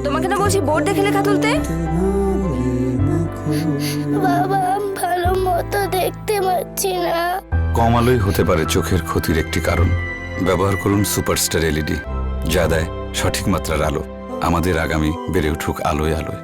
তোমাকে না বলছি বোর্ড দেখে লেখা তুলতে। বাবা, ভালো মতো দেখতে পাচ্ছি না। কম আলোই হতে পারে চোখের ক্ষতির একটি কারণ। ব্যবহার করুন সুপারস্টার এলইডি, যা দেয় সঠিক মাত্রার আলো। আমাদের আগামী বেড়ে উঠুক আলোয় আলোয়।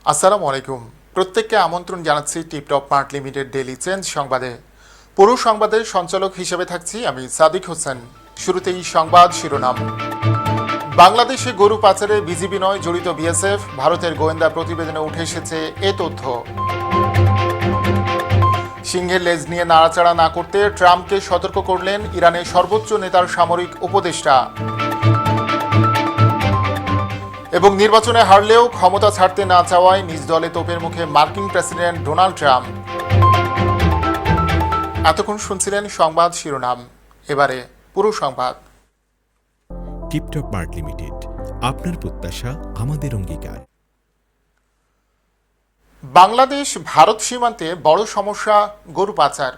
আসসালামু আলাইকুম। প্রত্যেককে আমন্ত্রণ জানাচ্ছি tiptop mart limited daily change সংবাদে। পুরো সংবাদের সঞ্চালক হিসেবে থাকছি আমি সাদিক হোসেন। শুরুতেই সংবাদ শিরোনাম। বাংলাদেশে গরু পাচারে বিজিবি নয় জড়িত বিএসএফ, ভারতের গোয়েন্দা প্রতিবেদনে উঠে এসেছে এ তথ্য। সিংহের লেজ নিয়ে নাড়াচাড়া না করতে ট্রাম্পকে সতর্ক করলেন ইরানের সর্বোচ্চ নেতার সামরিক উপদেষ্টা। এবং নির্বাচনে হারলেও ক্ষমতা ছাড়তে না চাওয়ায় নিজ দলে তোপের মুখে মার্কিন প্রেসিডেন্ট ডোনাল্ড ট্রাম্প। এতক্ষণ শুনছিলেন সংবাদ শিরোনাম, এবারে পুরো সংবাদ। টিপটপ মার্ট লিমিটেড, আপনার প্রত্যাশা আমাদের অঙ্গীকার। বাংলাদেশ ভারত সীমান্তে বড় সমস্যা গরু পাচার।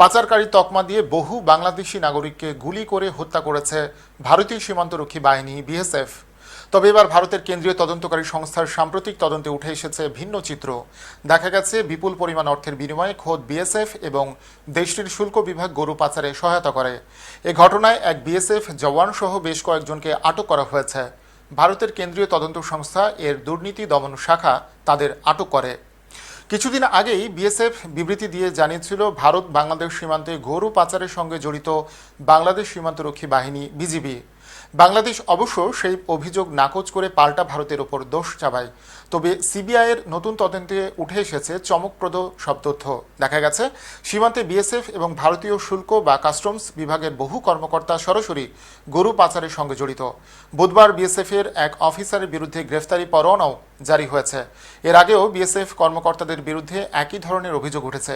পাচারকারী তকমা দিয়ে বহু বাংলাদেশি নাগরিককে গুলি করে হত্যা করেছে ভারতীয় সীমান্তরক্ষী বাহিনী বিএসএফ। তবে এবার ভারতের কেন্দ্রীয় তদন্তকারী সংস্থার সাম্প্রতিক তদন্তে উঠে এসেছে ভিন্ন চিত্র। দেখা গেছে বিপুল পরিমাণ অর্থের বিনিময়ে খোদ বিএসএফ এবং দেশটির শুল্ক বিভাগ গরু পাচারে সহায়তা করে। এ ঘটনায় এক বিএসএফ জওয়ান সহ বেশ কয়েকজনকে আটক করা হয়েছে। ভারতের কেন্দ্রীয় তদন্ত সংস্থা এর দুর্নীতি দমন শাখা তাদের আটক করে। কিছুদিন আগেই বিএসএফ বিবৃতি দিয়ে জানিয়েছিল ভারত বাংলাদেশ সীমান্তে গরু পাচারের সঙ্গে জড়িত বাংলাদেশ সীমান্তরক্ষী বাহিনী বিজিবি। বাংলাদেশ অবশ্য সেই অভিযোগ নাকচ করে পাল্টা ভারতের ওপর দোষ চাপায়। তবে সিবিআইয়ের নতুন তদন্তে উঠে এসেছে চমকপ্রদ সব তথ্য। দেখা গেছে সীমান্তে বিএসএফ এবং ভারতীয় শুল্ক বা কাস্টমস বিভাগের বহু কর্মকর্তা সরাসরি গরু পাচারের সঙ্গে জড়িত। বুধবার বিএসএফের এক অফিসারের বিরুদ্ধে গ্রেফতারি পরোয়ানাও জারি হয়েছে। এর আগেও বিএসএফ কর্মকর্তাদের বিরুদ্ধে একই ধরনের অভিযোগ উঠেছে।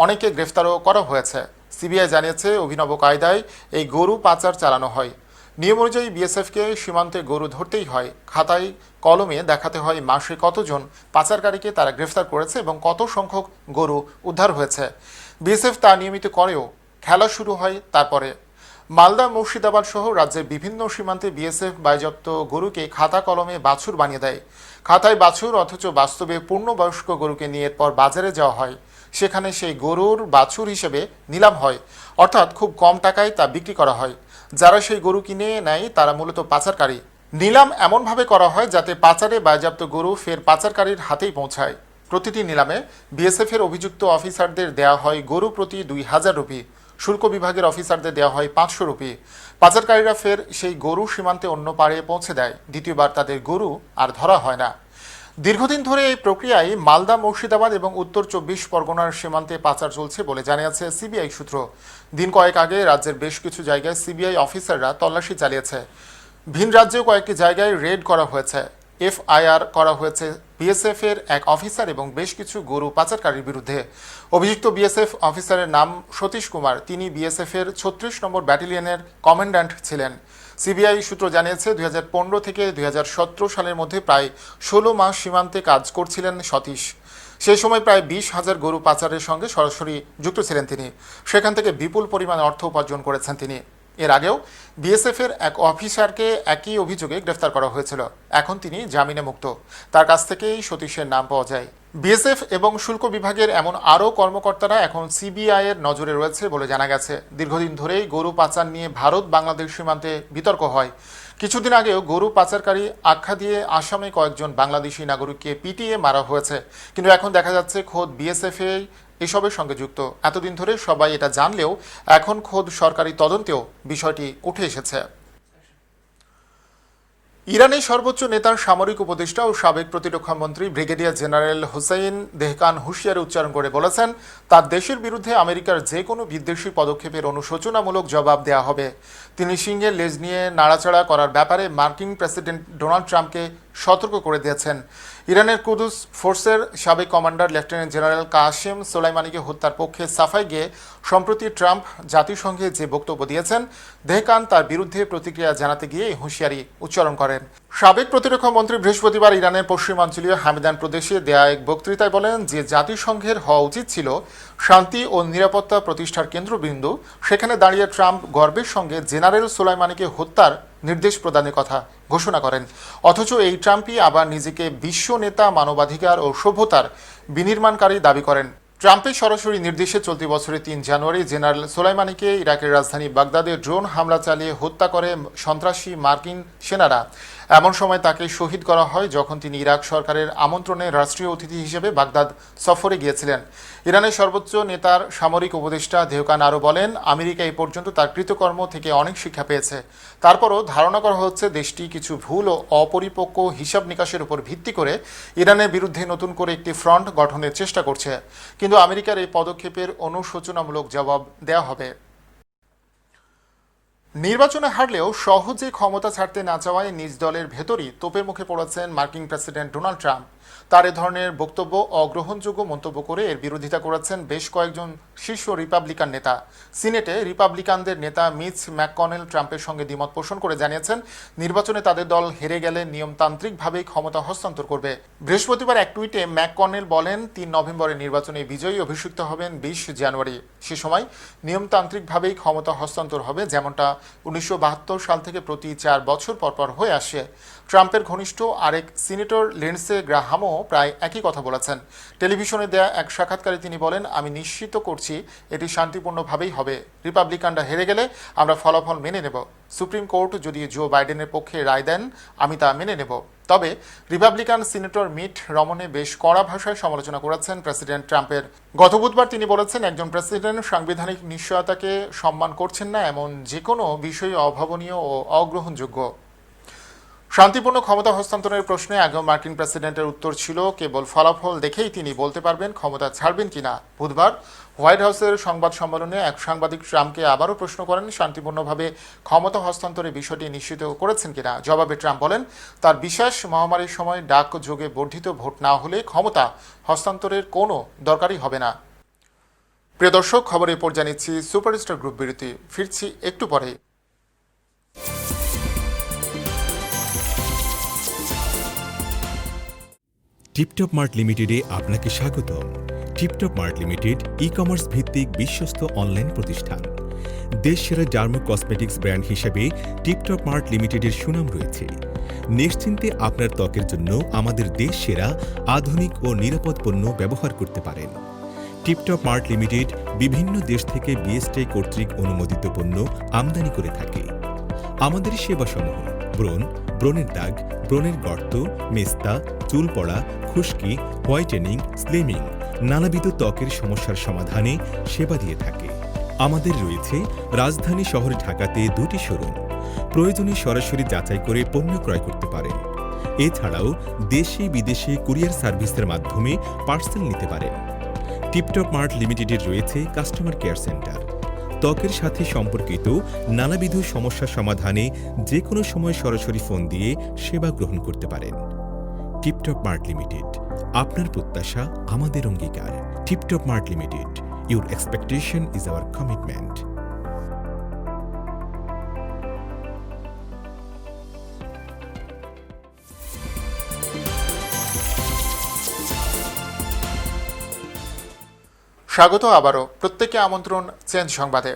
অনেকে গ্রেফতারও করা হয়েছে। সিবিআই জানিয়েছে অভিনব কায়দায় এই গরু পাচার চালানো হয়। নিয়ম অনুযায়ী বিএসএফকে সীমান্তে গরু ধরতেই হয়, খাতায় কলমে দেখাতে হয় মাসে কতজন পাচারকারীকে তারা গ্রেফতার করেছে এবং কত সংখ্যক গরু উদ্ধার হয়েছে। বিএসএফ তা নিয়মিত করেও। খেলা শুরু হয় তারপরে। মালদা, মুর্শিদাবাদ সহ রাজ্যের বিভিন্ন সীমান্তে বিএসএফ বাজেয়াপ্ত গরুকে খাতা কলমে বাছুর বানিয়ে দেয়। খাতায় বাছুর অথচ বাস্তবে পূর্ণবয়স্ক গরুকে নিয়ে এরপর বাজারে যাওয়া হয়। সেখানে সেই গরুর বাছুর হিসেবে নিলাম হয়, অর্থাৎ খুব কম টাকায় তা বিক্রি করা হয়। যারা সেই গরু কিনে নেয় তারা মূলত পাচারকারী। নিলাম এমনভাবে করা হয় যাতে পাচারে বাজেয়াপ্ত গরু ফের পাচারকারীর হাতেই পৌঁছায়। প্রতিটি নিলামে বিএসএফের অভিযুক্ত অফিসারদের দেওয়া হয় গরু প্রতি 2000 রুপি, শুল্ক বিভাগের অফিসারদের দেওয়া হয় 500 রুপি। পাচারকারীরা ফের সেই গরু সীমান্তে অন্য পাড়ে পৌঁছে দেয়। দ্বিতীয়বার তাদের গরু আর ধরা হয় না। দীর্ঘদিন ধরে এই প্রক্রিয়ায় মালদা, মুর্শিদাবাদ এবং উত্তর 24 পরগনার সীমান্তে পাচার চলছে বলে জানিয়েছে সিবিআই সূত্র। দিন কয়েক আগে রাজ্যের বেশ কিছু জায়গায় সিবিআই অফিসাররা তল্লাশি চালিয়েছে। ভিন রাজ্যেও কয়েকটি জায়গায় রেড করা হয়েছে। এফআইআর করা হয়েছে বিএসএফ এর এক অফিসার এবং বেশ কিছু গরু পাচারকারীর বিরুদ্ধে। অভিযুক্ত বিএসএফ অফিসারের নাম সতীশ কুমার। তিনি বিএসএফ এর 36 নম্বর ব্যাটালিয়নের কমান্ড্যান্ট ছিলেন। সিবিআই সূত্র জানিয়েছে 2015 থেকে 2017 সালের মধ্যে প্রায় 16 মাস সীমান্তে কাজ করছিলেন সতীশ। সেই সময় প্রায় 20,000 গরু পাচারের সঙ্গে সরাসরি যুক্ত ছিলেন তিনি। সেখান থেকে বিপুল পরিমাণ অর্থ উপার্জন করেছেন তিনি। এর আগেও বিএসএফ এর এক অফিসারকে একই অভিযোগে গ্রেফতার করা হয়েছিল। এখন তিনি জামিনে মুক্ত। তার কাছ থেকেই সতীশের নাম পাওয়া যায়। বিএসএফ এবং শুল্ক বিভাগের এমন আরও কর্মকর্তারা এখন সিবিআই এর নজরে রয়েছে বলে জানা গেছে। দীর্ঘদিন ধরেই গরু পাচার নিয়ে ভারত বাংলাদেশ সীমান্তে বিতর্ক হয়। কিছুদিন আগেও গরু পাচারকারী আখ্যা দিয়ে আসামে কয়েকজন বাংলাদেশি নাগরিককে পিটিয়ে মারা হয়েছে। কিন্তু এখন দেখা যাচ্ছে খোদ বিএসএফ এসবের সঙ্গে যুক্ত। এতদিন ধরে সবাই এটা জানলেও এখন খোদ সরকারি তদন্তেও বিষয়টি উঠে এসেছে। ইরানের সর্বোচ্চ নেতার সামরিক উপদেষ্টা ও সাবেক প্রতিরক্ষা মন্ত্রী ব্রিগেডিয়ার জেনারেল হুসাইন দেহকান হুঁশিয়ারি উচ্চারণ করে বলেছেন, তার দেশের বিরুদ্ধে আমেরিকার যে কোনো বিদ্বেষী পদক্ষেপের অনুশোচনামূলক জবাব দেওয়া হবে। তিনি সিংহের লেজ নিয়ে নাড়াচাড়া করার ব্যাপারে মার্কিন প্রেসিডেন্ট ডোনাল্ড ট্রাম্পকে সতর্ক করে দিয়েছেন। ইরানের কুদুস ফোর্সের সাবেক কমান্ডার লেফটেন্যান্ট জেনারেল কাসেম সোলাইমানিকে হত্যার পক্ষে সাফাই গিয়ে সম্প্রতি ট্রাম্প জাতিসংঘে যে বক্তব্য দিয়েছেন, দেহকান তার বিরুদ্ধে প্রতিক্রিয়া জানাতে গিয়ে এই হুঁশিয়ারি উচ্চারণ করেন। সাবেক প্রতিরক্ষা মন্ত্রী বৃহস্পতিবার ইরানের পশ্চিমাঞ্চলীয় হামিদান প্রদেশে দেয়া এক বক্তৃতায় বলেন যে জাতিসংঘের হওয়া উচিত ছিল শান্তি ও নিরাপত্তা প্রতিষ্ঠার কেন্দ্রবিন্দু, সেখানে দাঁড়িয়ে ট্রাম্প গর্বের সঙ্গে জেনারেল সোলাইমানিকে হত্যার নির্দেশ প্রদানের কথা ঘোষণা করেন। অথচ এই ট্রাম্পই আবার নিজেকে বিশ্ব নেতা, মানবাধিকার ও সভ্যতার বিনির্মাণকারী দাবি করেন। ট্রাম্পের সরাসরি নির্দেশে চলতি বছরের ৩ জানুয়ারি জেনারেল সোলাইমানিকে ইরাকের রাজধানী বাগদাদে ড্রোন হামলা চালিয়ে হত্যা করে সন্ত্রাসী মার্কিন সেনারা। এমন সময় তাকে শহীদ করা হয় যখন তিনি ইরাক সরকারের আমন্ত্রণে রাষ্ট্রীয় অতিথি হিসেবে বাগদাদ সফরে গিয়েছিলেন। ইরানের সর্বোচ্চ নেতার সামরিক উপদেষ্টা দেহকান আরও বলেন, আমেরিকা এই পর্যন্ত তার কৃতকর্ম থেকে অনেক শিক্ষা পেয়েছে। তারপরও ধারণা করা হচ্ছে দেশটি কিছু ভুল ও অপরিপক্ক হিসাব নিকাশের উপর ভিত্তি করে ইরানের বিরুদ্ধে নতুন করে একটি ফ্রন্ট গঠনের চেষ্টা করছে। কিন্তু আমেরিকার এই পদক্ষেপের অনুশোচনামূলক জবাব দেওয়া হবে। নির্বাচনে হারলেও সহজে ক্ষমতা ছাড়তে না চাওয়ায় নিজ দলের ভেতরই তোপের মুখে পড়েছেন মার্কিন প্রেসিডেন্ট ডোনাল্ড ট্রাম্প। তার এ ধরনের বক্তব্য অগ্রহণযোগ্য মন্তব্য করে এর বিরোধিতা করেছেন বেশ কয়েকজন শীর্ষ রিপাবলিকান নেতা। সিনেটে রিপাবলিকানদের নেতা মিচ ম্যাককনেল ট্রাম্পের সঙ্গে দ্বিমত পোষণ করে জানিয়েছেন, নির্বাচনে তাদের দল হেরে গেলে নিয়মতান্ত্রিকভাবেই ক্ষমতা হস্তান্তর করবে। বৃহস্পতিবার এক টুইটে ম্যাককনেল বলেন, ৩ নভেম্বরের নির্বাচনে বিজয়ী অভিষিক্ত হবেন ২০ জানুয়ারি। সে সময় নিয়মতান্ত্রিকভাবেই ক্ষমতা হস্তান্তর হবে, যেমনটা ১৯৭২ সাল থেকে প্রতি ৪ বছর পরপর হয়ে আসে। ট্রাম্পের ঘনিষ্ঠ আরেক সিনেটর লিন্ডসে গ্রাহামও প্রায় একই কথা বলেছেন। টেলিভিশনে দেয়া এক সাক্ষাৎকারে তিনি বলেন, আমি নিশ্চিত করছি এটি শান্তিপূর্ণভাবেই হবে। রিপাবলিকানরা হেরে গেলে আমরা ফলাফল মেনে নেব। সুপ্রিম কোর্ট যদি জো বাইডেনের পক্ষে রায় দেন, আমি তা মেনে নেব। তবে রিপাবলিকান সিনেটর মিট রমনে বেশ কড়া ভাষায় সমালোচনা করেছেন প্রেসিডেন্ট ট্রাম্পের। গত বুধবার তিনি বলেছেন, একজন প্রেসিডেন্ট সাংবিধানিক নিশ্চয়তাকে সম্মান করছেন না, এমন যে কোনো বিষয় অভাবনীয় ও অগ্রহণযোগ্য। শান্তিপূর্ণ ক্ষমতা হস্তান্তরের প্রশ্নে আগেও মার্কিন প্রেসিডেন্টের উত্তর ছিল, কেবল ফলাফল দেখেই তিনি বলতে পারবেন ক্ষমতা ছাড়বেন কিনা। বুধবার হোয়াইট হাউসের সংবাদ সম্মেলনে এক সাংবাদিক ট্রাম্পকে আবারও প্রশ্ন করেন, শান্তিপূর্ণভাবে ক্ষমতা হস্তান্তরের বিষয়টি নিশ্চিত করেছেন কিনা। জবাবে ট্রাম্প বলেন, তার বিশ্বাস মহামারীর সময় ডাকযোগে বর্ধিত ভোট না হলে ক্ষমতা হস্তান্তরের কোনো দরকারই হবে না। প্রিয় দর্শক, খবর এরপর জানিয়েছি সুপারস্টার গ্রুপ বিরতি। ফিরছি একটু পরে। টিপটপ মার্ট লিমিটেডে আপনাকে স্বাগতম। টিপটপ মার্ট লিমিটেড ই-কমার্স ভিত্তিক বিশ্বস্ত অনলাইন প্রতিষ্ঠান। দেশসেরা জার্মো কসমেটিক্স ব্র্যান্ড হিসেবে টিপটপ মার্ট লিমিটেডের সুনাম রয়েছে। নিশ্চিন্তে আপনার ত্বকের জন্য আমাদের দেশসেরা আধুনিক ও নিরাপদ পণ্য ব্যবহার করতে পারেন। টিপটপ মার্ট লিমিটেড বিভিন্ন দেশ থেকে বিএসটিআই কর্তৃক অনুমোদিত পণ্য আমদানি করে থাকে। আমাদের সেবাসমূহ ব্রণ, ব্রণের দাগ, ব্রণের গর্ত, মেস্তা, চুল পড়া, খুশকি, হোয়াইটেনিং, স্লিমিং, নানাবিধ ত্বকের সমস্যার সমাধানে সেবা দিয়ে থাকে। আমাদের রয়েছে রাজধানী শহর ঢাকাতে 2টি শোরুম। প্রয়োজনে সরাসরি যাচাই করে পণ্য ক্রয় করতে পারেন। এছাড়াও দেশে বিদেশে কুরিয়ার সার্ভিসের মাধ্যমে পার্সেল নিতে পারেন। টিপটপ মার্ট লিমিটেডের রয়েছে কাস্টমার কেয়ার সেন্টার। ত্বকের সাথে সম্পর্কিত নানাবিধ সমস্যা সমাধানে যে কোনো সময় সরাসরি ফোন দিয়ে সেবা গ্রহণ করতে পারেন। টিপটপ মার্ট লিমিটেড, আপনার প্রত্যাশা আমাদের অঙ্গীকার। Tiptop mart limited, your expectation is our commitment. স্বাগত আবারও। প্রত্যেককে আমন্ত্রণ চেঞ্জ সংবাদে।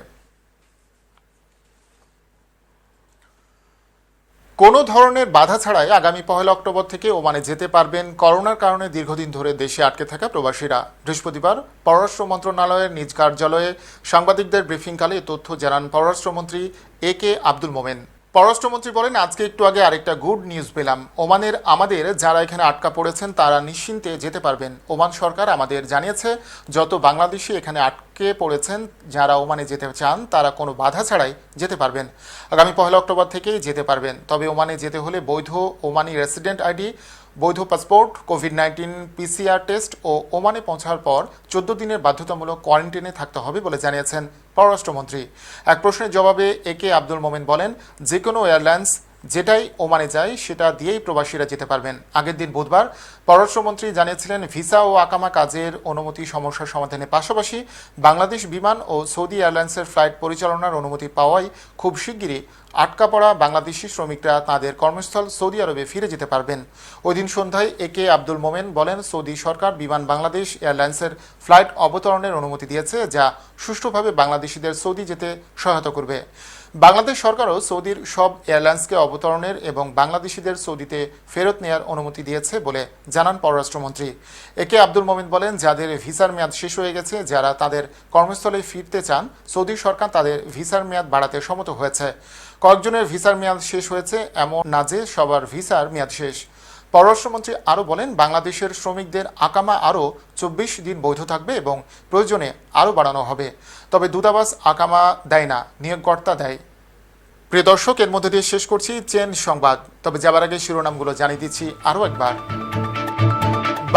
কোনো ধরনের বাধা ছাড়াই আগামী 1 অক্টোবর থেকে ওমানে যেতে পারবেন করোনার কারণে দীর্ঘদিন ধরে দেশে আটকে থাকা প্রবাসীরা। বৃহস্পতিবার পররাষ্ট্র মন্ত্রণালয়ের নিজ কার্যালয়ে সাংবাদিকদের ব্রিফিংকালে এ তথ্য জানান পররাষ্ট্রমন্ত্রী একে আব্দুল মোমেন। পররাষ্ট্রমন্ত্রী বলেন, আজকে একটু আগে আরেকটা গুড নিউজ পেলাম। ওমানের আমাদের যারা এখানে আটকা পড়েছেন তারা নিশ্চিন্তে যেতে পারবেন। ওমান সরকার আমাদের জানিয়েছে, যত বাংলাদেশি এখানে আটকে পড়েছেন যারা ওমানে যেতে চান তারা কোনো বাধা ছাড়াই যেতে পারবেন। আগামী 1 অক্টোবর থেকেই যেতে পারবেন। তবে ওমানে যেতে হলে বৈধ ওমানি রেসিডেন্ট আইডি, বৈধ পাসপোর্ট, কোভিড-19 পিসিআর টেস্ট ও ওমানে পৌঁছার পর 14 দিনের বাধ্যতামূলক কোয়ারেন্টিনে থাকতে হবে বলে জানিয়েছেন পররাষ্ট্রমন্ত্রী। এক প্রশ্নের জবাবে একে আব্দুল মোমেন বলেন, যে কোনো এয়ারলাইন্স যেটাই ওমানে যায় সেটা দিয়েই প্রবাসীরা যেতে পারবেন। আগের দিন বুধবার পররাষ্ট্রমন্ত্রী জানিয়েছিলেন, ভিসা ও আকামা কাজের অনুমতি সমস্যার সমাধানের পাশাপাশি বাংলাদেশ বিমান ও সৌদি এয়ারলাইন্সের ফ্লাইট পরিচালনার অনুমতি পাওয়ায় খুব শিগগিরই আটকা পড়া বাংলাদেশি শ্রমিকরা তাদের কর্মস্থল সৌদি আরবে ফিরে যেতে পারবেন। ওই দিন সন্ধ্যায় একে আব্দুল মোমেন বলেন, সৌদি সরকার বিমান বাংলাদেশ এয়ারলাইন্সের ফ্লাইট অবতরণের অনুমতি দিয়েছে, যা সুষ্ঠুভাবে বাংলাদেশিদের সৌদি যেতে সহায়তা করবে। বাংলাদেশ সরকারও সৌদির সব এয়ারলাইন্সকে অবতরণের এবং বাংলাদেশিদের সৌদিতে ফেরত নেওয়ার অনুমতি দিয়েছে বলে জানান পররাষ্ট্রমন্ত্রী। একে আব্দুল মোমেন বলেন, যাদের ভিসার মেয়াদ শেষ হয়ে গেছে, যারা তাদের কর্মস্থলে ফিরতে চান, সৌদি সরকার তাদের ভিসার মেয়াদ বাড়াতে সম্মত হয়েছে। কয়েকজনের ভিসার মেয়াদ শেষ হয়েছে, এমন না যে সবার ভিসার মেয়াদ শেষ। পররাষ্ট্রমন্ত্রী আরও বলেন, বাংলাদেশের শ্রমিকদের আকামা আরও 24 দিন বৈধ থাকবে এবং প্রয়োজনে আরও বাড়ানো হবে। তবে দূতাবাস আকামা দেয় না, নিয়োগকর্তা দেয়। প্রিয় দর্শক, এর মধ্যে দিয়ে শেষ করছি চেন সংবাদ। তবে যাবার আগে শিরোনামগুলো জানিয়ে দিচ্ছি আরও একবার।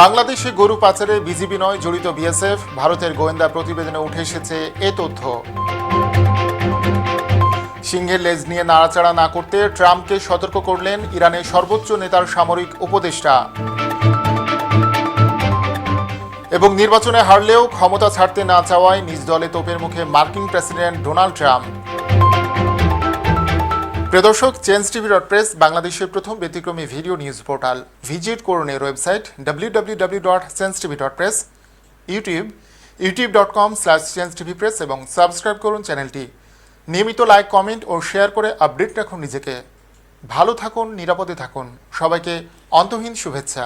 বাংলাদেশে গরু পাচারে বিজিবি নয় জড়িত বিএসএফ, ভারতের গোয়েন্দা প্রতিবেদনে উঠে এসেছে এ তথ্য। সিংহের লেজ নিয়ে নাড়াচাড়া না করতে ট্রাম্পকে সতর্ক করলেন ইরানের সর্বোচ্চ নেতার সামরিক উপদেষ্টা। এবং নির্বাচনে হারলেও ক্ষমতা ছাড়তে না চাওয়ায় নিজ দলে তোপের মুখে মার্কিন প্রেসিডেন্ট ডোনাল্ড ট্রাম্প। প্রিয় দর্শক, চেঞ্জটিভি.প্রেস বাংলাদেশের প্রথম ব্যতিক্রমী ভিডিও নিউজ পোর্টাল। ভিজিট করুন এর ওয়েবসাইট www.changetv.press, youtube.com/changetvpress এবং সাবস্ক্রাইব করুন চ্যানেলটি। নিয়মিত লাইক, কমেন্ট ও শেয়ার করে আপডেট রাখুন নিজেকে। ভালো থাকুন, নিরাপদে থাকুন। সবাইকে অন্তহীন শুভেচ্ছা।